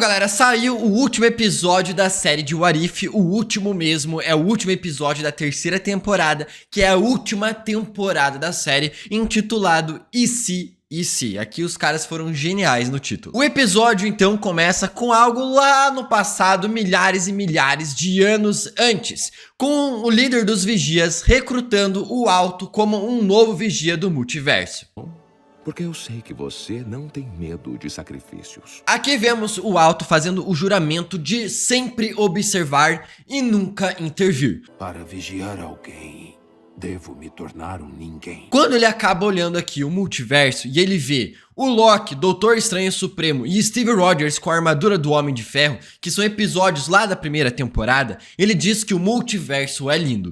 galera, saiu o último episódio da série de What If, o último mesmo, é o último episódio da terceira temporada, que é a última temporada da série, intitulado E Se? Aqui os caras foram geniais no título. O episódio então começa com algo lá no passado, milhares e milhares de anos antes, com o líder dos vigias recrutando o Alto como um novo vigia do multiverso. Porque eu sei que você não tem medo de sacrifícios. Aqui vemos o Alto fazendo o juramento de sempre observar e nunca intervir. Para vigiar alguém, devo me tornar um ninguém. Quando ele acaba olhando aqui o multiverso e ele vê o Loki, Doutor Estranho Supremo e Steve Rogers com a armadura do Homem de Ferro, que são episódios lá da primeira temporada, ele diz que o multiverso é lindo.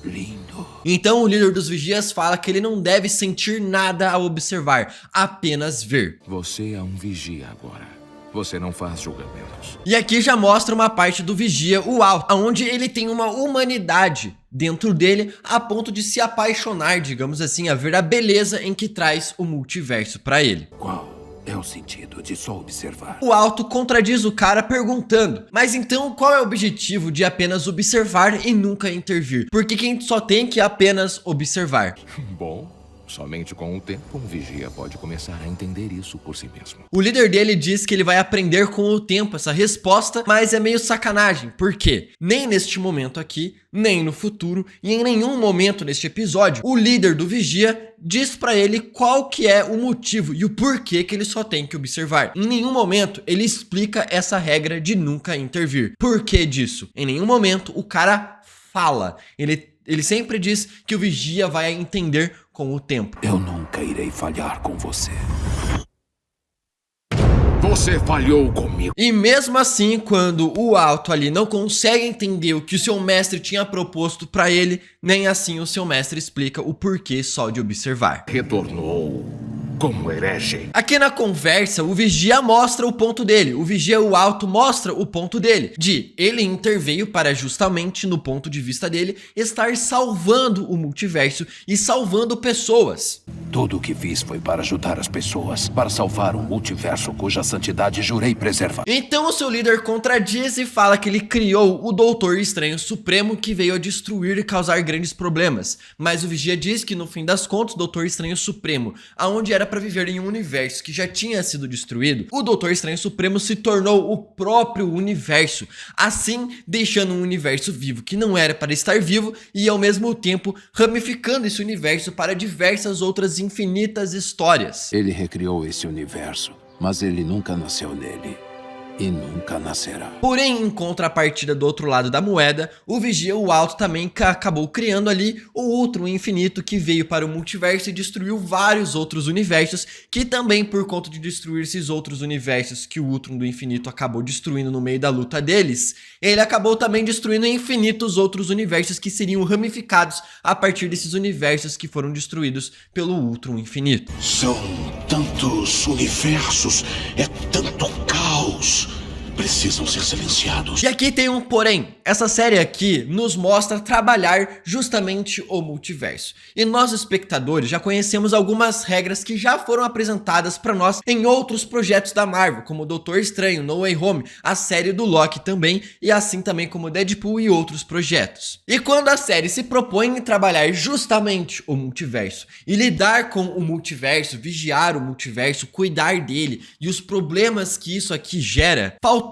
Lindo. Então o líder dos vigias fala que ele não deve sentir nada ao observar, apenas ver. Você é um vigia agora. Você não faz julgamentos. E aqui já mostra uma parte do vigia, o Alto, onde ele tem uma humanidade dentro dele a ponto de se apaixonar, digamos assim, a ver a beleza em que traz o multiverso pra ele. Qual é o sentido de só observar? O Alto contradiz o cara perguntando, mas então qual é o objetivo de apenas observar e nunca intervir? Porque quem só tem que apenas observar? Bom, somente com o tempo um vigia pode começar a entender isso por si mesmo. O líder dele diz que ele vai aprender com o tempo essa resposta, mas é meio sacanagem, porque nem neste momento aqui, nem no futuro e em nenhum momento neste episódio, o líder do vigia diz pra ele qual que é o motivo e o porquê que ele só tem que observar. Em nenhum momento ele explica essa regra de nunca intervir. Por que disso? Em nenhum momento o cara fala, ele sempre diz que o vigia vai entender com o tempo. Eu nunca irei falhar com você. Você falhou comigo. E mesmo assim, quando o Alto ali não consegue entender o que o seu mestre tinha proposto pra ele, nem assim o seu mestre explica o porquê só de observar. Retornou como herege. Aqui na conversa, o vigia mostra o ponto dele, o vigia, o Alto, mostra o ponto dele, de ele interveio para justamente, no ponto de vista dele, estar salvando o multiverso e salvando pessoas. Tudo o que fiz foi para ajudar as pessoas, para salvar um multiverso cuja santidade jurei preservar. Então o seu líder contradiz e fala que ele criou o Doutor Estranho Supremo, que veio a destruir e causar grandes problemas. Mas o vigia diz que no fim das contas, o Doutor Estranho Supremo, aonde era para viver em um universo que já tinha sido destruído, o Doutor Estranho Supremo se tornou o próprio universo, assim deixando um universo vivo que não era para estar vivo e ao mesmo tempo ramificando esse universo para diversas outras infinitas histórias. Ele recriou esse universo, mas ele nunca nasceu nele. E nunca nascerá. Porém, em contrapartida do outro lado da moeda, o vigia, o Alto, também acabou criando ali o Ultron Infinito, que veio para o multiverso e destruiu vários outros universos, que também por conta de destruir esses outros universos que o Ultron do Infinito acabou destruindo no meio da luta deles, ele acabou também destruindo infinitos outros universos que seriam ramificados a partir desses universos que foram destruídos pelo Ultron Infinito. São tantos universos, é tanto caos. Precisam ser silenciados. E aqui tem um porém. Essa série aqui nos mostra trabalhar justamente o multiverso. E nós, espectadores, já conhecemos algumas regras que já foram apresentadas para nós em outros projetos da Marvel, como Doutor Estranho, No Way Home, a série do Loki também, e assim também como Deadpool e outros projetos. E quando a série se propõe em trabalhar justamente o multiverso e lidar com o multiverso, vigiar o multiverso, cuidar dele e os problemas que isso aqui gera, faltou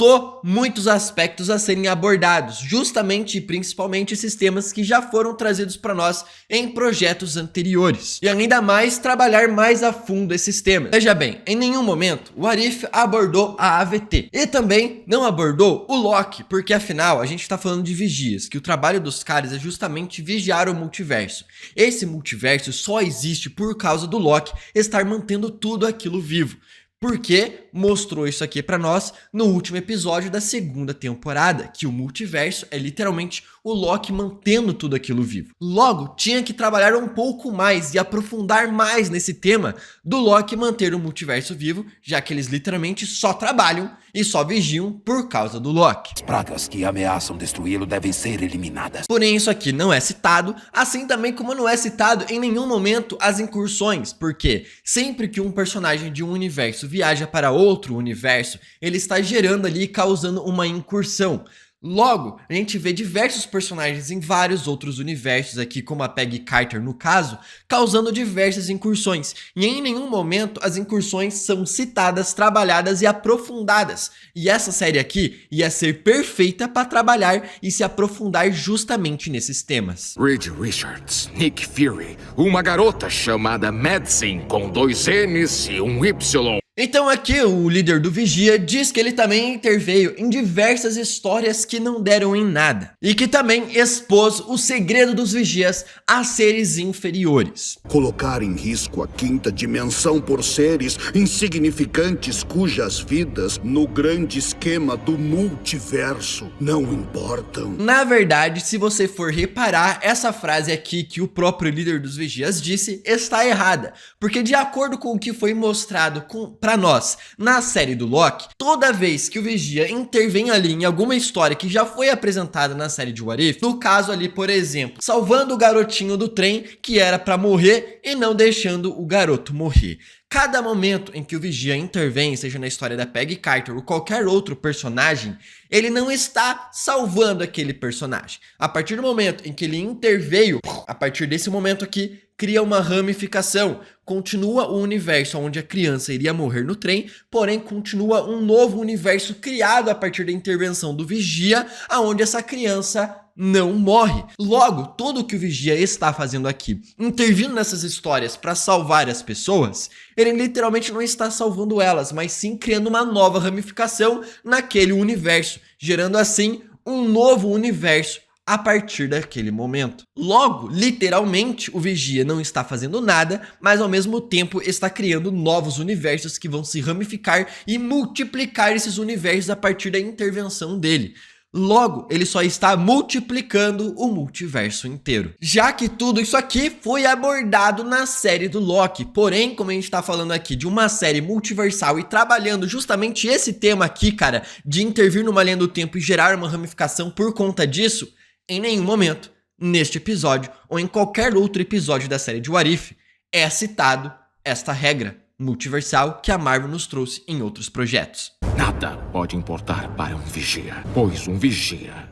muitos aspectos a serem abordados, justamente e principalmente esses temas que já foram trazidos para nós em projetos anteriores. E ainda mais trabalhar mais a fundo esses temas. Veja bem, em nenhum momento o What If abordou a AVT. E também não abordou o Loki, porque afinal a gente tá falando de vigias, que o trabalho dos caras é justamente vigiar o multiverso. Esse multiverso só existe por causa do Loki estar mantendo tudo aquilo vivo. Porque mostrou isso aqui pra nós no último episódio da segunda temporada, que o multiverso é literalmente o Loki mantendo tudo aquilo vivo. Logo, tinha que trabalhar um pouco mais e aprofundar mais nesse tema do Loki manter o multiverso vivo, já que eles literalmente só trabalham e só vigiam por causa do Loki. As pragas que ameaçam destruí-lo devem ser eliminadas. Porém, isso aqui não é citado, assim também como não é citado em nenhum momento as incursões, porque sempre que um personagem de um universo viaja para outro universo, ele está gerando ali, causando uma incursão. Logo, a gente vê diversos personagens em vários outros universos aqui, como a Peggy Carter no caso, causando diversas incursões. E em nenhum momento as incursões são citadas, trabalhadas e aprofundadas. E essa série aqui ia ser perfeita para trabalhar e se aprofundar justamente nesses temas. Reed Richards, Nick Fury, uma garota chamada Madison com 2 N's e um Y. Então aqui o líder do Vigia diz que ele também interveio em diversas histórias que não deram em nada e que também expôs o segredo dos Vigias a seres inferiores. Colocar em risco a 5ª dimensão por seres insignificantes cujas vidas no grande esquema do multiverso não importam. Na verdade, se você for reparar, essa frase aqui que o próprio líder dos Vigias disse está errada, porque de acordo com o que foi mostrado pra nós na série do Loki, toda vez que o Vigia intervém ali em alguma história que já foi apresentada na série de What If, no caso ali, por exemplo, salvando o garotinho do trem que era pra morrer e não deixando o garoto morrer. Cada momento em que o Vigia intervém, seja na história da Peggy Carter ou qualquer outro personagem, ele não está salvando aquele personagem. A partir do momento em que ele interveio, a partir desse momento aqui, cria uma ramificação. Continua o universo onde a criança iria morrer no trem, porém continua um novo universo criado a partir da intervenção do Vigia, aonde essa criança não morre. Logo, tudo o que o Vigia está fazendo aqui, intervindo nessas histórias para salvar as pessoas, ele literalmente não está salvando elas, mas sim criando uma nova ramificação naquele universo, gerando assim um novo universo a partir daquele momento. Logo, literalmente, o Vigia não está fazendo nada, mas ao mesmo tempo está criando novos universos que vão se ramificar e multiplicar esses universos a partir da intervenção dele. Logo, ele só está multiplicando o multiverso inteiro. Já que tudo isso aqui foi abordado na série do Loki. Porém, como a gente tá falando aqui de uma série multiversal e trabalhando justamente esse tema aqui, cara, de intervir numa linha do tempo e gerar uma ramificação por conta disso, em nenhum momento, neste episódio ou em qualquer outro episódio da série de What If, é citado esta regra multiversal que a Marvel nos trouxe em outros projetos. Nada pode importar para um vigia, pois um vigia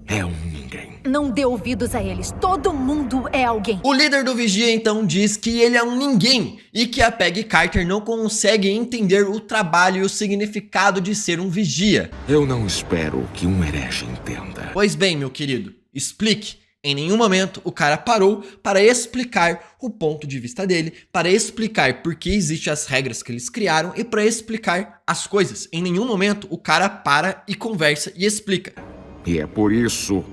é um ninguém. Não dê ouvidos a eles, todo mundo é alguém. O líder do Vigia então diz que ele é um ninguém e que a Peggy Carter não consegue entender o trabalho e o significado de ser um vigia. Eu não espero que um herege entenda. Pois bem, meu querido, explique. Em nenhum momento o cara parou para explicar o ponto de vista dele, para explicar por que existem as regras que eles criaram e para explicar as coisas. Em nenhum momento o cara para e conversa e explica. E é por isso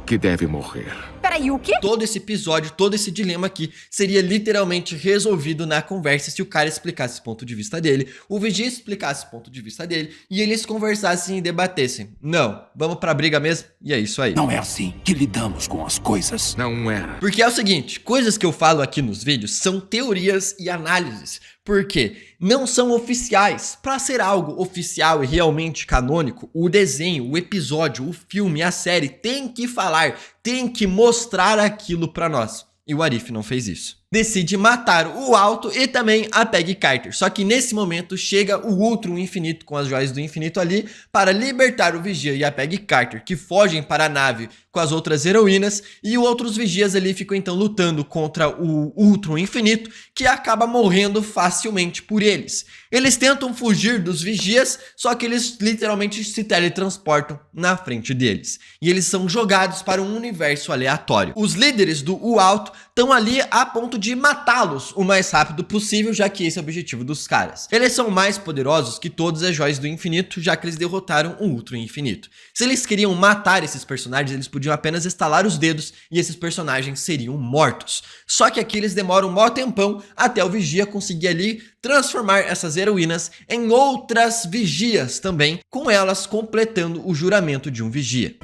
que deve morrer. Peraí, o quê? Todo esse episódio, todo esse dilema aqui seria literalmente resolvido na conversa se o cara explicasse o ponto de vista dele, o Vigia explicasse o ponto de vista dele e eles conversassem e debatessem. Não, vamos pra briga mesmo e é isso aí. Não é assim que lidamos com as coisas. Não era. Porque é o seguinte, coisas que eu falo aqui nos vídeos são teorias e análises, porque não são oficiais. Para ser algo oficial e realmente canônico, o desenho, o episódio, o filme, a série tem que falar, tem que mostrar aquilo pra nós. E o Arif não fez isso. Decide matar o Alto e também a Peggy Carter. Só que nesse momento chega o Ultron Infinito com as joias do infinito ali para libertar o Vigia e a Peggy Carter, que fogem para a nave com as outras heroínas, e os outros Vigias ali ficam então lutando contra o Ultron Infinito, que acaba morrendo facilmente por eles. Eles tentam fugir dos Vigias, só que eles literalmente se teletransportam na frente deles. E eles são jogados para um universo aleatório. Os líderes do Alto estão ali a ponto de matá-los o mais rápido possível, já que esse é o objetivo dos caras. Eles são mais poderosos que todas as joias do infinito, já que eles derrotaram o Ultron Infinito. Se eles queriam matar esses personagens, eles podiam apenas estalar os dedos e esses personagens seriam mortos. Só que aqui eles demoram um maior tempão até o Vigia conseguir ali transformar essas heroínas em outras Vigias também, com elas completando o juramento de um Vigia.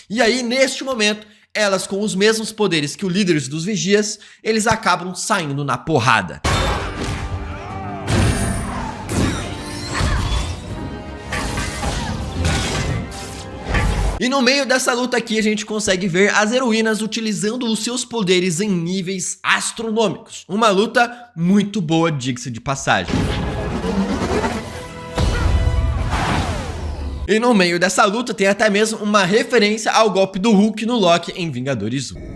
E aí, neste momento, elas com os mesmos poderes que os líderes dos vigias, eles acabam saindo na porrada. E no meio dessa luta aqui a gente consegue ver as heroínas utilizando os seus poderes em níveis astronômicos. Uma luta muito boa, diga-se de passagem. E no meio dessa luta tem até mesmo uma referência ao golpe do Hulk no Loki em Vingadores 1.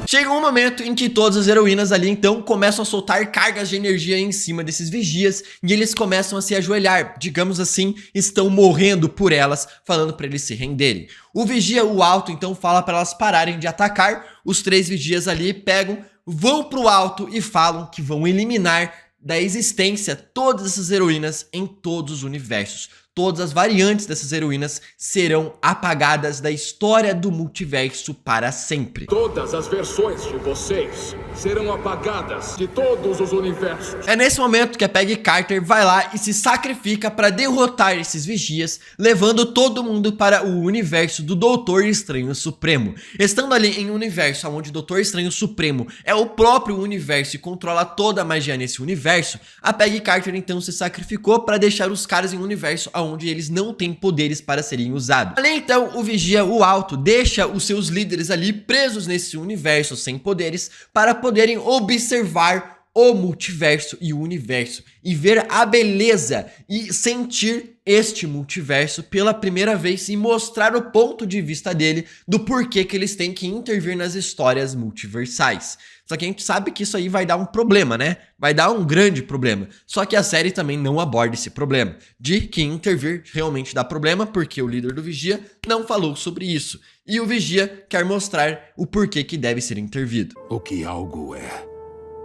Chega um momento em que todas as heroínas ali então começam a soltar cargas de energia em cima desses vigias e eles começam a se ajoelhar, digamos assim, estão morrendo por elas, falando para eles se renderem. O vigia, o alto, então fala para elas pararem de atacar, os 3 vigias ali pegam, vão pro alto e falam que vão eliminar da existência todas essas heroínas em todos os universos. Todas as variantes dessas heroínas serão apagadas da história do multiverso para sempre. Todas as versões de vocês serão apagadas de todos os universos. É nesse momento que a Peggy Carter vai lá e se sacrifica para derrotar esses vigias, levando todo mundo para o universo do Doutor Estranho Supremo. Estando ali em um universo onde o Doutor Estranho Supremo é o próprio universo e controla toda a magia nesse universo, a Peggy Carter então se sacrificou para deixar os caras em um universo onde eles não têm poderes para serem usados. Além então, o vigia, o alto, deixa os seus líderes ali presos nesse universo sem poderes para poderem observar o multiverso e o universo e ver a beleza e sentir este multiverso pela primeira vez e mostrar o ponto de vista dele do porquê que eles têm que intervir nas histórias multiversais. Só que a gente sabe que isso aí vai dar um problema, né? Vai dar um grande problema. Só que a série também não aborda esse problema de que intervir realmente dá problema, porque o líder do Vigia não falou sobre isso. E o Vigia quer mostrar o porquê que deve ser intervido. O que algo é,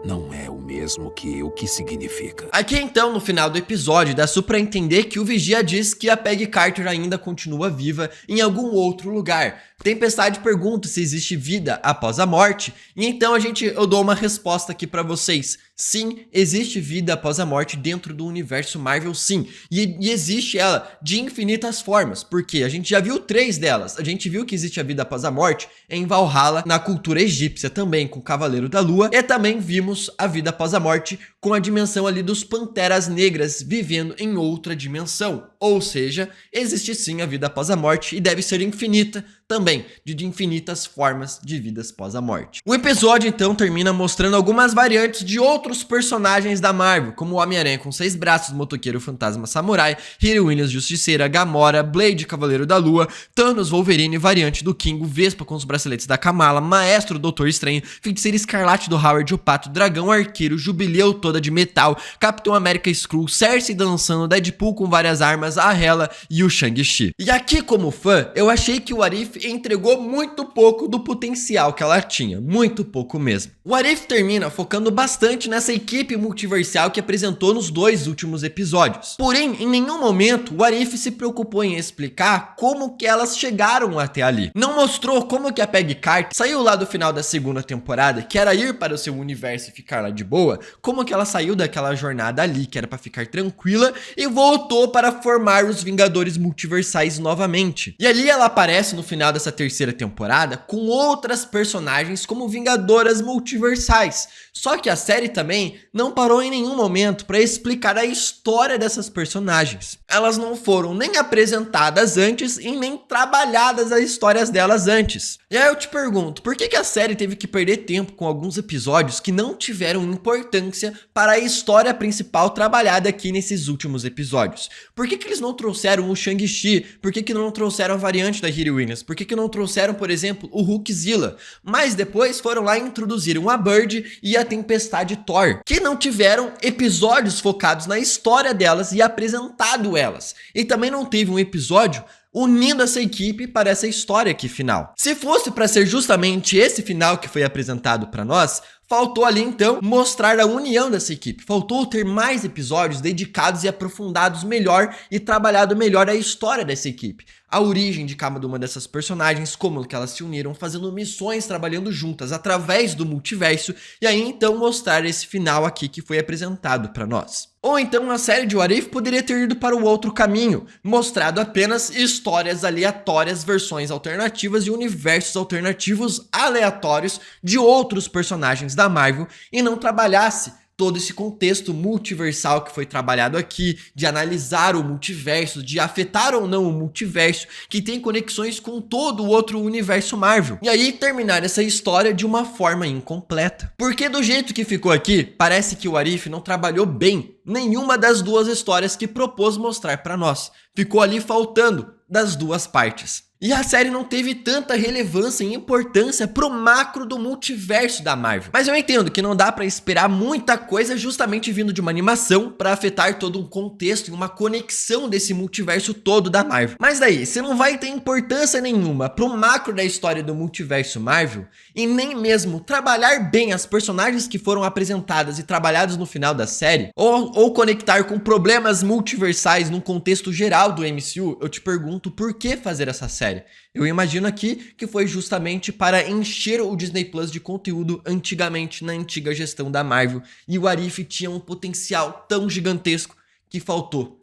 não é o mesmo que o que significa. Aqui então, no final do episódio, dá pra entender que o Vigia diz que a Peggy Carter ainda continua viva em algum outro lugar. Tempestade pergunta se existe vida após a morte, e então eu dou uma resposta aqui pra vocês. Sim, existe vida após a morte dentro do universo Marvel, sim. E existe ela de infinitas formas, porque a gente já viu 3 delas. A gente viu que existe a vida após a morte em Valhalla, na cultura egípcia também, com o Cavaleiro da Lua, e também vimos a vida após a morte com a dimensão ali dos Panteras Negras vivendo em outra dimensão. Ou seja, existe sim a vida após a morte e deve ser infinita também, de infinitas formas de vidas após a morte. O episódio então termina mostrando algumas variantes de outros personagens da Marvel, como o Homem-Aranha com 6 braços, Motoqueiro Fantasma Samurai, Riri Williams Justiceira, Gamora, Blade Cavaleiro da Lua, Thanos Wolverine, variante do Kingo, Vespa com os braceletes da Kamala, Maestro Doutor Estranho, Feiticeira Escarlate do Howard o Pato, Dragão Arqueiro, Jubileu toda de metal, Capitão América Skrull, Cersei dançando, Deadpool com várias armas, a Hela e o Shang-Chi. E aqui, como fã, eu achei que o What If entregou muito pouco do potencial que ela tinha, muito pouco mesmo. O What If termina focando bastante nessa equipe multiversal que apresentou nos 2 últimos episódios. Porém, em nenhum momento o What If se preocupou em explicar como que elas chegaram até ali. Não mostrou como que a Peggy Carter saiu lá do final da 2ª temporada, que era ir para o seu universo e ficar lá de boa, como que ela saiu daquela jornada ali, que era para ficar tranquila, e voltou para formar os Vingadores Multiversais novamente. E ali ela aparece no final dessa 3ª temporada com outras personagens como Vingadoras Multiversais. Só que a série também não parou em nenhum momento para explicar a história dessas personagens. Elas não foram nem apresentadas antes e nem trabalhadas as histórias delas antes. E aí eu te pergunto, por que a série teve que perder tempo com alguns episódios que não tiveram importância para a história principal trabalhada aqui nesses últimos episódios? Por que eles não trouxeram o Shang-Chi? Por que não trouxeram a variante da Riri Williams? Por que não trouxeram, por exemplo, o Hulkzilla? Mas depois foram lá e introduziram a Bird e a Tempestade Thor, que não tiveram episódios focados na história delas e apresentado elas. E também não teve um episódio unindo essa equipe para essa história aqui final. Se fosse para ser justamente esse final que foi apresentado para nós, Faltou ali então mostrar a união dessa equipe, faltou ter mais episódios dedicados e aprofundados melhor e trabalhado melhor a história dessa equipe, a origem de cada uma dessas personagens, como que elas se uniram fazendo missões, trabalhando juntas através do multiverso, e aí então mostrar esse final aqui que foi apresentado para nós. Ou então a série de What If poderia ter ido para o outro caminho, mostrado apenas histórias aleatórias, versões alternativas e universos alternativos aleatórios de outros personagens da Marvel e não trabalhasse todo esse contexto multiversal que foi trabalhado aqui, de analisar o multiverso, de afetar ou não o multiverso, que tem conexões com todo o outro universo Marvel. E aí terminar essa história de uma forma incompleta. Porque do jeito que ficou aqui, parece que o What If não trabalhou bem nenhuma das duas histórias que propôs mostrar pra nós. Ficou ali faltando das duas partes. E a série não teve tanta relevância e importância pro macro do multiverso da Marvel. Mas eu entendo que não dá pra esperar muita coisa justamente vindo de uma animação pra afetar todo um contexto e uma conexão desse multiverso todo da Marvel. Mas daí, você não vai ter importância nenhuma pro macro da história do multiverso Marvel e nem mesmo trabalhar bem as personagens que foram apresentadas e trabalhadas no final da série, ou conectar com problemas multiversais num contexto geral do MCU, eu te pergunto por que fazer essa série? Eu imagino aqui que foi justamente para encher o Disney Plus de conteúdo antigamente na antiga gestão da Marvel, e o What If tinha um potencial tão gigantesco que faltou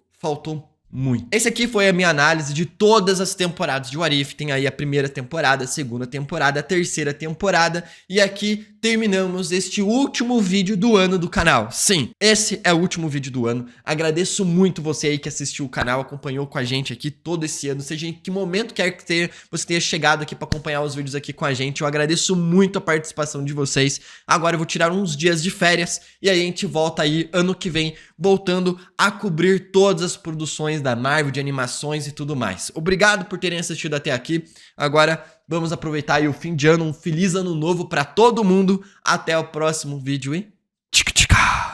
muito. Esse aqui foi a minha análise de todas as temporadas de What If. Tem aí a primeira temporada, a segunda temporada, a terceira temporada, e aqui terminamos este último vídeo do ano do canal. Sim, esse é o último vídeo do ano. Agradeço muito você aí que assistiu o canal, acompanhou com a gente aqui todo esse ano, seja em que momento quer que você tenha chegado aqui para acompanhar os vídeos aqui com a gente. Eu agradeço muito a participação de vocês. Agora eu vou tirar uns dias de férias e aí a gente volta aí ano que vem, voltando a cobrir todas as produções da Marvel, de animações e tudo mais. Obrigado por terem assistido até aqui. Agora vamos aproveitar aí o fim de ano, um feliz ano novo pra todo mundo. Até o próximo vídeo e tchic-tchica!